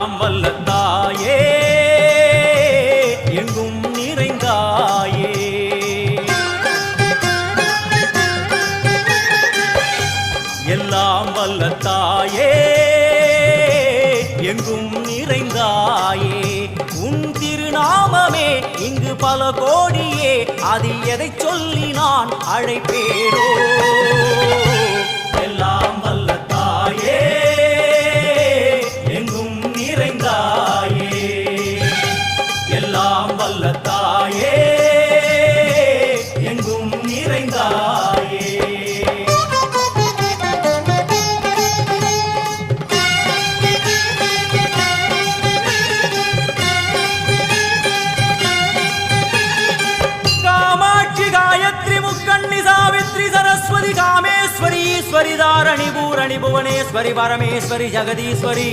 வல்ல தாயே எங்கும் நிறைந்தாயே எல்லாம் வல்ல தாயே எங்கும் நிறைந்தாயே உன் திருநாமமே இங்கு பல கோடியே அதில் எதை சொல்லி நான் அழைப்பேனோ எல்லாம் வல்ல தாயே எங்கும் நிறைந்தாயே எல்லாம் வல்ல தாயே எங்கும் நிறைந்தாயே सरस्वती कामेश्वरी ईश्वरी धारणी पूरणी भुवनेश्वरी परमेश्वरी जगदीश्वरी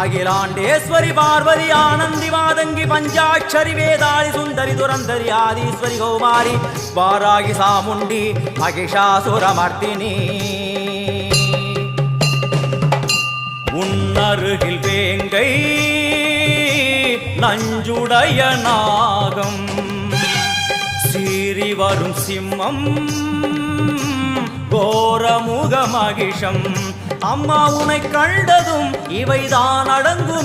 अखिलांडेश्वरी पार्वती आनंदी मादंगी पंचाक्षरी वेदाली सुंदरी दुरंधरी आदीश्वरी कौमारी वारागी सामुंडी महिषासुरमर्दिनी उन्नरुगिल वेंगै नंजुडय नागम சீறி வரும் சிம்மம் கோரமுக மகிஷம் அம்மா உனை கண்டதும் இவைதான் அடங்கு